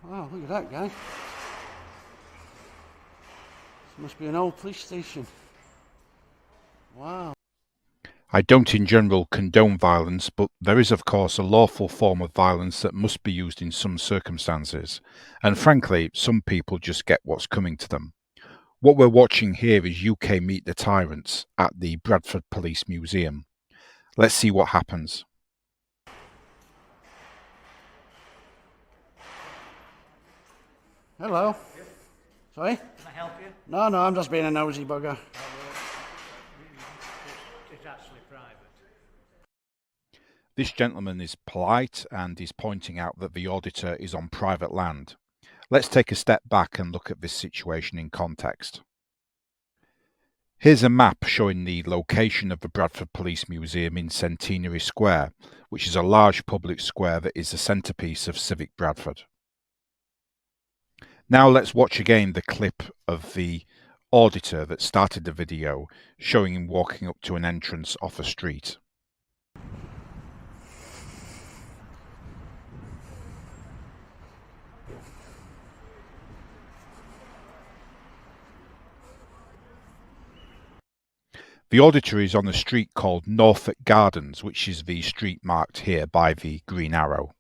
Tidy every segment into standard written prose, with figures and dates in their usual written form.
Wow, look at that guy. This must be an old police station. Wow. I don't in general condone violence, but there is of course a lawful form of violence that must be used in some circumstances, and frankly, some people just get what's coming to them. What we're watching here is UK Meet the Tyrants at the Bradford Police Museum. Let's see what happens. Hello. Sorry? Can I help you? No, I'm just being a nosy bugger. It's actually private. This gentleman is polite and is pointing out that the auditor is on private land. Let's take a step back and look at this situation in context. Here's a map showing the location of the Bradford Police Museum in Centenary Square, which is a large public square that is the centrepiece of Civic Bradford. Now let's watch again the clip of the auditor that started the video, showing him walking up to an entrance off a street. The auditor is on a street called Norfolk Gardens, which is the street marked here by the green arrow.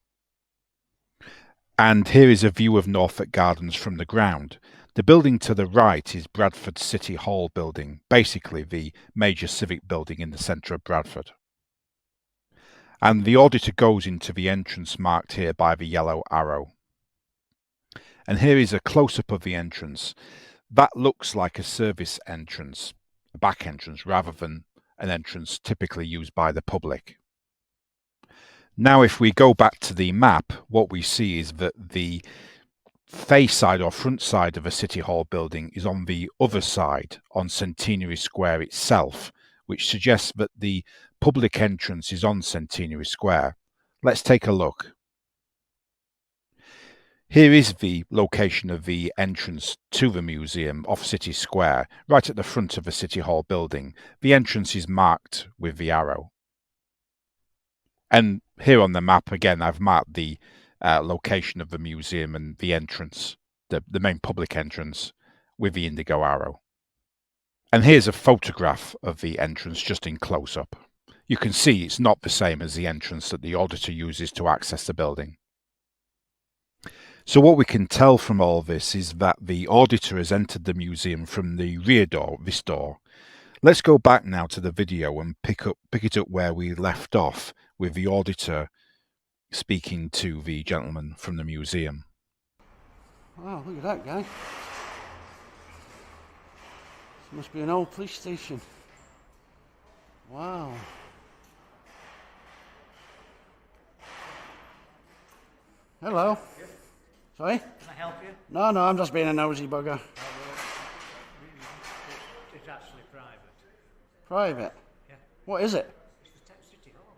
And here is a view of Norfolk Gardens from the ground. The building to the right is Bradford City Hall building, basically the major civic building in the centre of Bradford. And the auditor goes into the entrance marked here by the yellow arrow. And here is a close-up of the entrance. That looks like a service entrance, a back entrance, rather than an entrance typically used by the public. Now if we go back to the map, what we see is that the face side or front side of a City Hall building is on the other side, on Centenary Square itself, which suggests that the public entrance is on Centenary Square. Let's take a look. Here is the location of the entrance to the museum off City Square, right at the front of the City Hall building. The entrance is marked with the arrow. And here on the map, again, I've marked the location of the museum and the entrance, the main public entrance, with the indigo arrow. And here's a photograph of the entrance just in close-up. You can see it's not the same as the entrance that the auditor uses to access the building. So what we can tell from all this is that the auditor has entered the museum from the rear door, this door. Let's go back now to the video and pick it up where we left off, with the auditor speaking to the gentleman from the museum. Wow, look at that guy. This must be an old police station. Wow. Hello. Sorry? Can I help you? No, I'm just being a nosy bugger. It's actually private. Private? Yeah. What is it? It's the City Hall.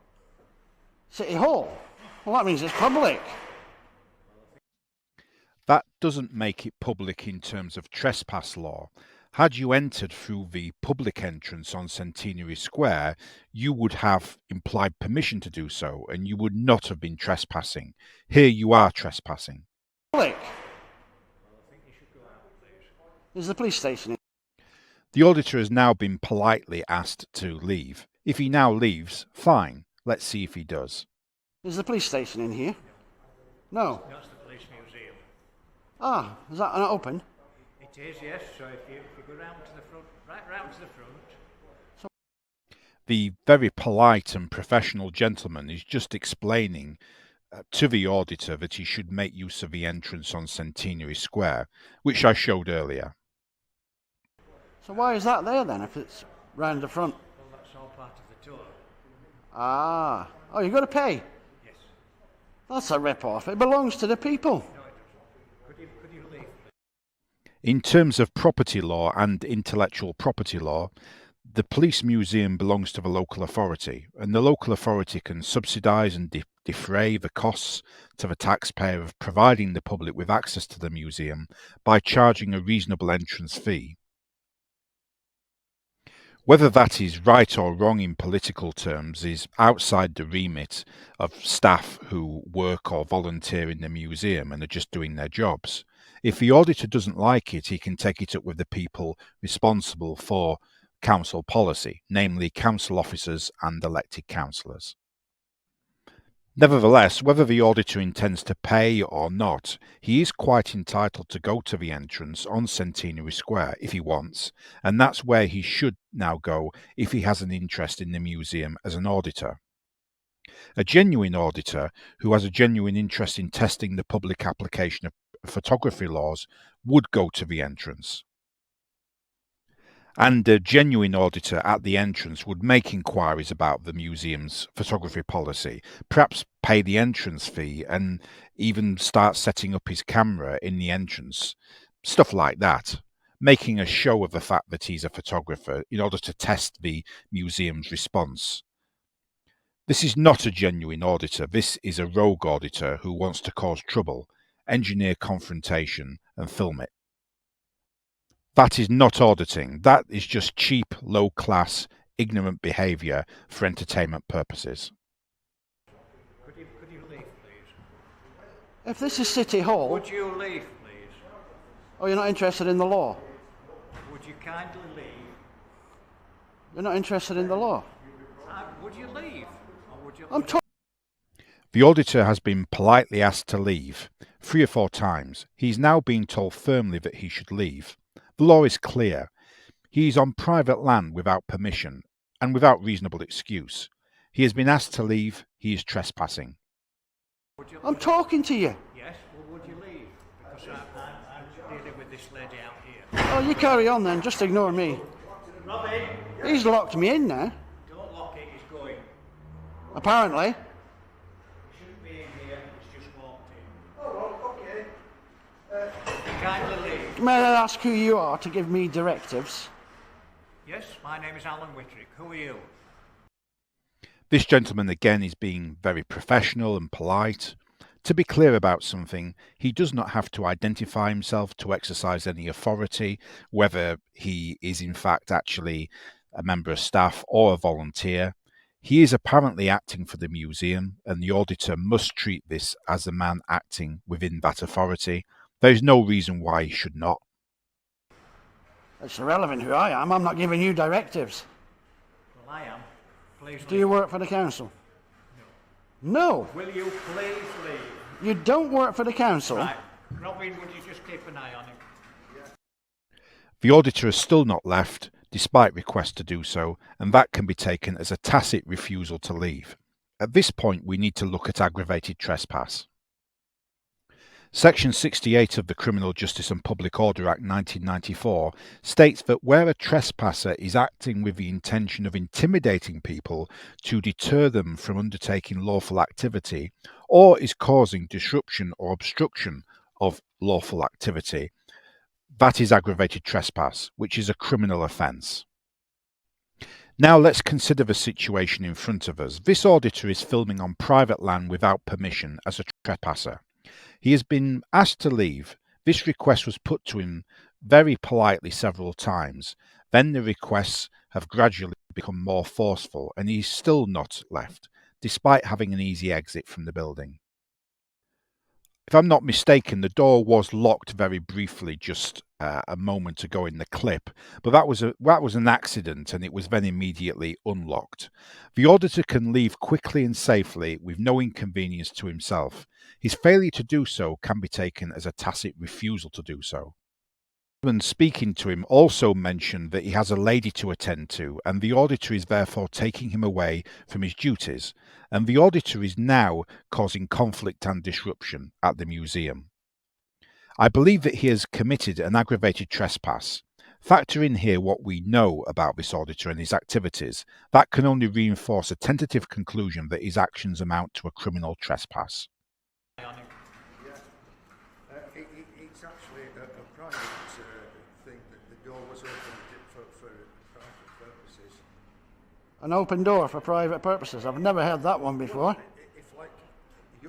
City Hall? Well, that means it's public. That doesn't make it public in terms of trespass law. Had you entered through the public entrance on Centenary Square, you would have implied permission to do so, and you would not have been trespassing. Here you are trespassing. Public? I think you should go out, please. Is the police station in? The auditor has now been politely asked to leave. If he now leaves, fine. Let's see if he does. Is the police station in here? No. That's the police museum. Ah, is that not open? It is, yes. So if you go round to the front, right round to the front. The very polite and professional gentleman is just explaining to the auditor that he should make use of the entrance on Centenary Square, which I showed earlier. So why is that there then, if it's round the front? Well, that's all part of the tour. Ah. Oh, you've got to pay? Yes. That's a rip-off. It belongs to the people. No, it doesn't. Could you leave, please? In terms of property law and intellectual property law, the police museum belongs to the local authority, and the local authority can subsidise and defray the costs to the taxpayer of providing the public with access to the museum by charging a reasonable entrance fee. Whether that is right or wrong in political terms is outside the remit of staff who work or volunteer in the museum and are just doing their jobs. If the auditor doesn't like it, he can take it up with the people responsible for council policy, namely council officers and elected councillors. Nevertheless, whether the auditor intends to pay or not, he is quite entitled to go to the entrance on Centenary Square if he wants, and that's where he should now go if he has an interest in the museum as an auditor. A genuine auditor who has a genuine interest in testing the public application of photography laws would go to the entrance. And a genuine auditor at the entrance would make inquiries about the museum's photography policy, perhaps pay the entrance fee and even start setting up his camera in the entrance, stuff like that, making a show of the fact that he's a photographer in order to test the museum's response. This is not a genuine auditor. This is a rogue auditor who wants to cause trouble, engineer confrontation and film it. That is not auditing. That is just cheap, low-class, ignorant behaviour for entertainment purposes. Could you leave, please? If this is City Hall... Would you leave, please? Oh, you're not interested in the law? Would you kindly leave? You're not interested in the law? Would you leave? Or would you I'm talking... The auditor has been politely asked to leave 3 or 4 times. He's now being told firmly that he should leave. The law is clear. He is on private land without permission and without reasonable excuse. He has been asked to leave. He is trespassing. I'm talking to you. Yes, well, would you leave? Because I'm dealing with this lady out here. Oh, you carry on then. Just ignore me. Robbie! He's locked me in now. Don't lock it, he's going. Apparently. He shouldn't be in here, he's just walked in. Oh, okay. Kindly leave. May I ask who you are to give me directives? Yes, my name is Alan Whittrick. Who are you? This gentleman again is being very professional and polite. To be clear about something, he does not have to identify himself to exercise any authority, whether he is in fact actually a member of staff or a volunteer. He is apparently acting for the museum, and the auditor must treat this as a man acting within that authority. There is no reason why he should not. It's irrelevant who I am. I'm not giving you directives. Well, I am. Please leave. Do you work for the council? No. Will you please leave? You don't work for the council? Right. Robin, would you just keep an eye on him? The auditor has still not left, despite requests to do so, and that can be taken as a tacit refusal to leave. At this point, we need to look at aggravated trespass. Section 68 of the Criminal Justice and Public Order Act 1994 states that where a trespasser is acting with the intention of intimidating people to deter them from undertaking lawful activity, or is causing disruption or obstruction of lawful activity, that is aggravated trespass, which is a criminal offence. Now let's consider the situation in front of us. This auditor is filming on private land without permission as a trespasser. He has been asked to leave. This request was put to him very politely several times. Then the requests have gradually become more forceful, and he's still not left, despite having an easy exit from the building. If I'm not mistaken, the door was locked very briefly just a moment ago in the clip, but that was an accident, and it was then immediately unlocked. The auditor can leave quickly and safely with no inconvenience to himself. His failure to do so can be taken as a tacit refusal to do so. When speaking to him also mentioned that he has a lady to attend to, and the auditor is therefore taking him away from his duties, and the auditor is now causing conflict and disruption at the museum. I believe that he has committed an aggravated trespass. Factor in here what we know about this auditor and his activities. That can only reinforce a tentative conclusion that his actions amount to a criminal trespass. It's actually a private thing that the door was open for private purposes. An open door for private purposes. I've never heard that one before. If like you,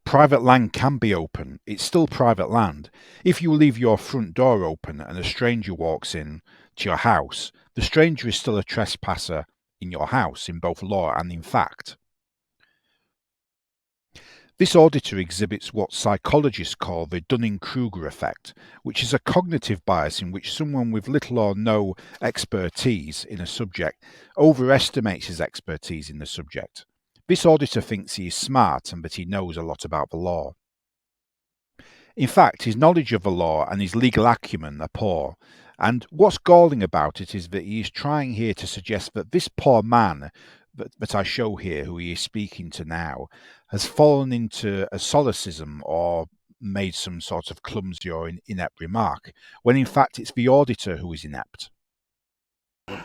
Private land can be open. It's still private land. If you leave your front door open and a stranger walks in to your house, the stranger is still a trespasser in your house, in both law and in fact. This auditor exhibits what psychologists call the Dunning-Kruger Effect, which is a cognitive bias in which someone with little or no expertise in a subject overestimates his expertise in the subject. This auditor thinks he is smart and that he knows a lot about the law. In fact, his knowledge of the law and his legal acumen are poor, and what's galling about it is that he is trying here to suggest that this poor man that I show here, who he is speaking to now, has fallen into a solecism or made some sort of clumsy or inept remark, when in fact it's the auditor who is inept. Do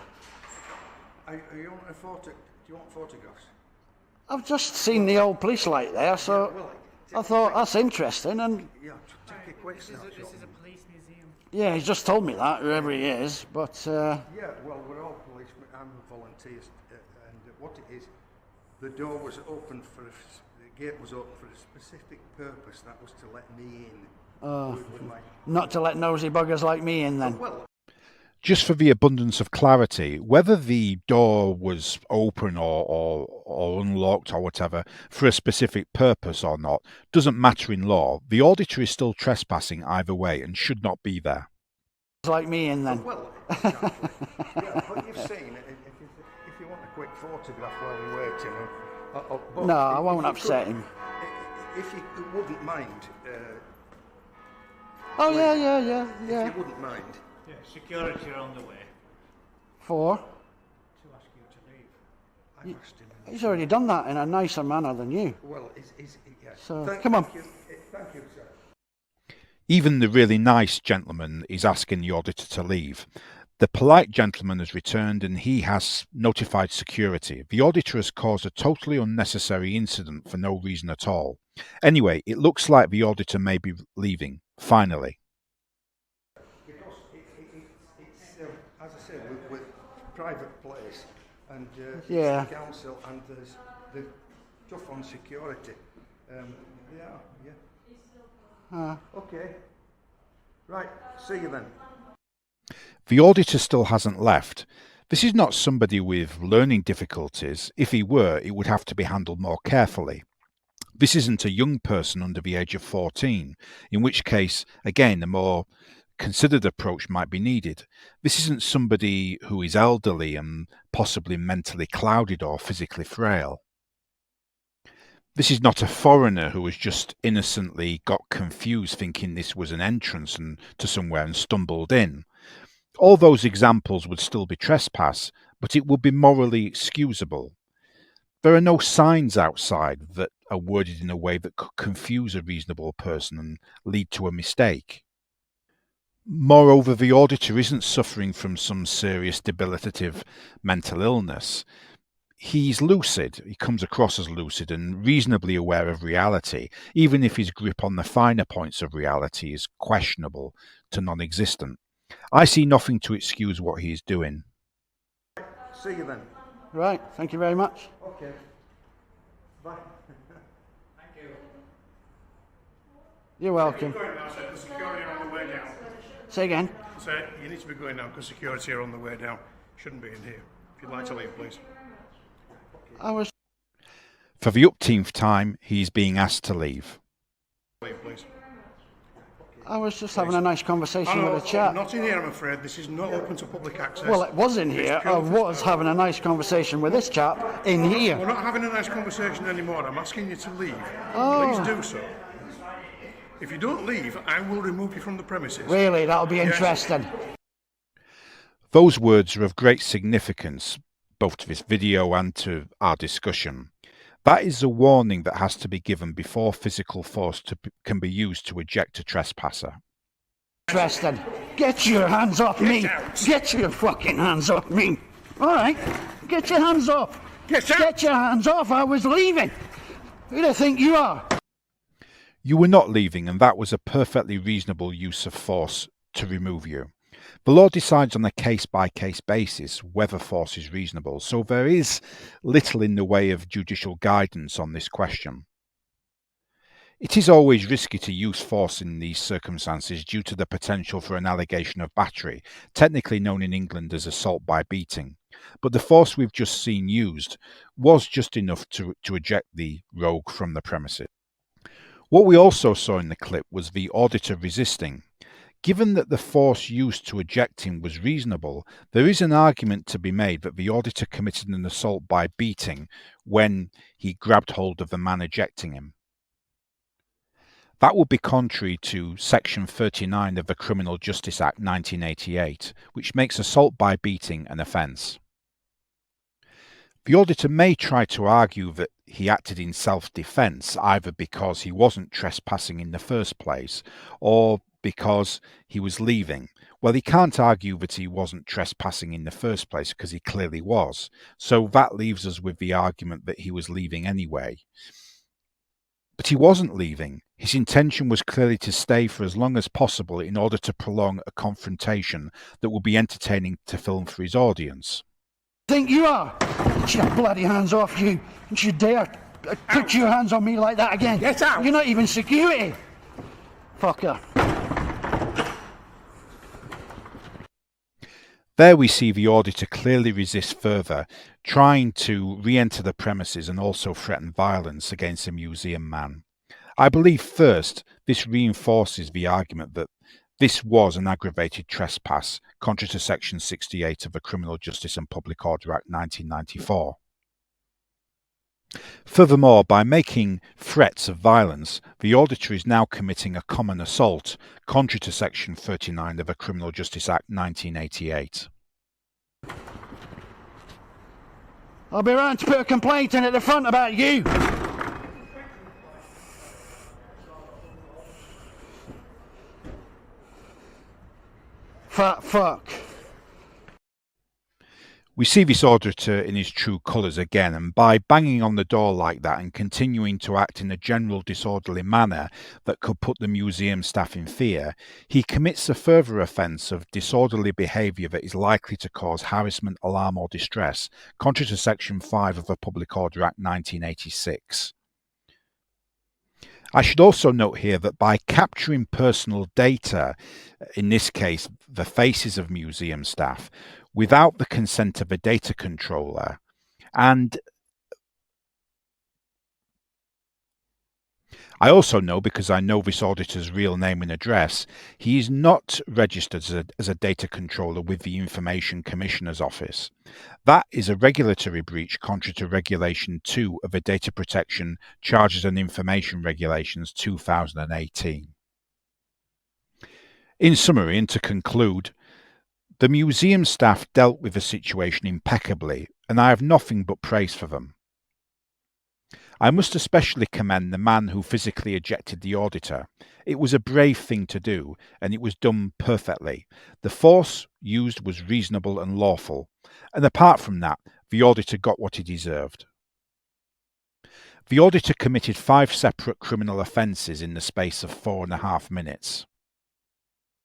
you want photographs? I've just seen the old police light there, so I thought that's interesting. And Yeah, take a quick snapshot. This is a police museum. yeah, he's just told me that, whoever he is. But Yeah, well, we're all policemen and volunteers, and what it is, the door was open the gate was open for a specific purpose. That was to let me in. With my, not to let nosy buggers like me in then. well, Just for the abundance of clarity, whether the door was open or unlocked or whatever for a specific purpose or not doesn't matter in law. The auditor is still trespassing either way and should not be there. Like me in then. well, exactly. Yeah, but you've seen it. If you want a quick photograph while you're waiting, but No, I if won't you upset could- him. If you wouldn't mind, Oh yeah. if you wouldn't mind. Yeah, security are on the way For? to ask you to leave. I've asked him. He's already done that in a nicer manner than you. Well, yeah. So, come on. Thank you, sir. Even the really nice gentleman is asking the auditor to leave. The polite gentleman has returned and he has notified security. The auditor has caused a totally unnecessary incident for no reason at all. Anyway, it looks like the auditor may be leaving, finally. Because it's as I said, with private place and Yeah. city council, and there's the tough on security. Yeah. Okay. Right. See you then. The auditor still hasn't left. This is not somebody with learning difficulties. If he were, it would have to be handled more carefully. This isn't a young person under the age of 14, in which case, again, a more considered approach might be needed. This isn't somebody who is elderly and possibly mentally clouded or physically frail. This is not a foreigner who has just innocently got confused thinking this was an entrance to somewhere and stumbled in. All those examples would still be trespass, but it would be morally excusable. There are no signs outside that are worded in a way that could confuse a reasonable person and lead to a mistake. Moreover, the auditor isn't suffering from some serious debilitative mental illness. He's lucid, he comes across as lucid and reasonably aware of reality, even if his grip on the finer points of reality is questionable to non-existent. I see nothing to excuse what he is doing. See you then. Right, thank you very much. Okay. Bye. Thank you. You're welcome. Going now, sir, 'cause security are on the way down. Say again. Sir, you need to be going now because security are on the way down. Shouldn't be in here. If you'd like to leave, please. I was For the upteenth time, he is being asked to leave. Leave, please. just having a nice conversation with a chap. Not in here, I'm afraid. This is not open to public access. Well, it was in here. I was having a nice conversation with this chap in We're here. not having a nice conversation anymore. I'm asking you to leave. Oh. Please do so. If you don't leave, I will remove you from the premises. Really, that'll be interesting. Those words are of great significance, both to this video and to our discussion. That is a warning that has to be given before physical force can be used to eject a trespasser. Interesting. Get your hands off me. out. Get your fucking hands off me. All right. Get your hands off. Get out. Get your hands off. I was leaving. Who do you think you are? You were not leaving, and that was a perfectly reasonable use of force to remove you. The law decides on a case-by-case basis whether force is reasonable, so there is little in the way of judicial guidance on this question. It is always risky to use force in these circumstances due to the potential for an allegation of battery, technically known in England as assault by beating. But the force we've just seen used was just enough to eject the rogue from the premises. What we also saw in the clip was the auditor resisting. Given that the force used to eject him was reasonable, there is an argument to be made that the auditor committed an assault by beating when he grabbed hold of the man ejecting him. That would be contrary to Section 39 of the Criminal Justice Act 1988, which makes assault by beating an offence. The auditor may try to argue that he acted in self-defence, either because he wasn't trespassing in the first place, or because he was leaving. Well, he can't argue that he wasn't trespassing in the first place because he clearly was. So that leaves us with the argument that he was leaving anyway. But he wasn't leaving. His intention was clearly to stay for as long as possible in order to prolong a confrontation that would be entertaining to film for his audience. Think you are? Get your bloody hands off you. Don't you dare put your hands on me like that again. Get out. You're not even security. Fucker. There we see the auditor clearly resist further, trying to re-enter the premises and also threaten violence against the museum man. I believe first this reinforces the argument that this was an aggravated trespass, contrary to Section 68 of the Criminal Justice and Public Order Act 1994. Furthermore, by making threats of violence, the auditor is now committing a common assault, contrary to Section 39 of the Criminal Justice Act 1988. I'll be round to put a complaint in at the front about you. Fat fuck. We see this auditor in his true colours again, and by banging on the door like that and continuing to act in a general disorderly manner that could put the museum staff in fear, he commits a further offence of disorderly behaviour that is likely to cause harassment, alarm or distress, contrary to Section 5 of the Public Order Act 1986. I should also note here that by capturing personal data, in this case the faces of museum staff, without the consent of a data controller, and I also know, because I know this auditor's real name and address, he is not registered as a data controller with the Information Commissioner's Office. That is a regulatory breach contrary to Regulation 2 of the Data Protection Charges and Information Regulations 2018. In summary, and to conclude, the museum staff dealt with the situation impeccably, and I have nothing but praise for them. I must especially commend the man who physically ejected the auditor. It was a brave thing to do, and it was done perfectly. The force used was reasonable and lawful, and apart from that, the auditor got what he deserved. The auditor committed 5 separate criminal offences in the space of 4.5 minutes.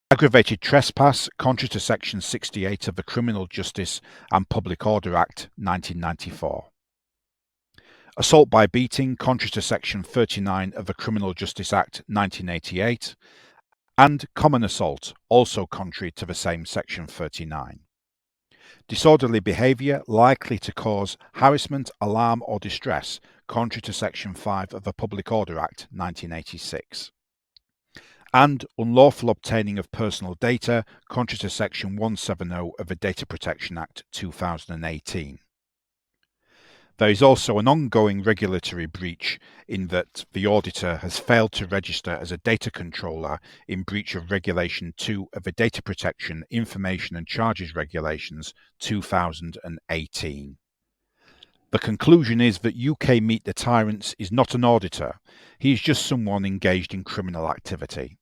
Aggravated trespass, contrary to Section 68 of the Criminal Justice and Public Order Act 1994. Assault by beating, contrary to Section 39 of the Criminal Justice Act 1988, and common assault, also contrary to the same Section 39. Disorderly behaviour likely to cause harassment, alarm or distress, contrary to Section 5 of the Public Order Act 1986. And unlawful obtaining of personal data, contrary to Section 170 of the Data Protection Act 2018. There is also an ongoing regulatory breach in that the auditor has failed to register as a data controller in breach of Regulation 2 of the Data Protection, Information and Charges Regulations 2018. The conclusion is that UK Meet the Tyrants is not an auditor. He is just someone engaged in criminal activity.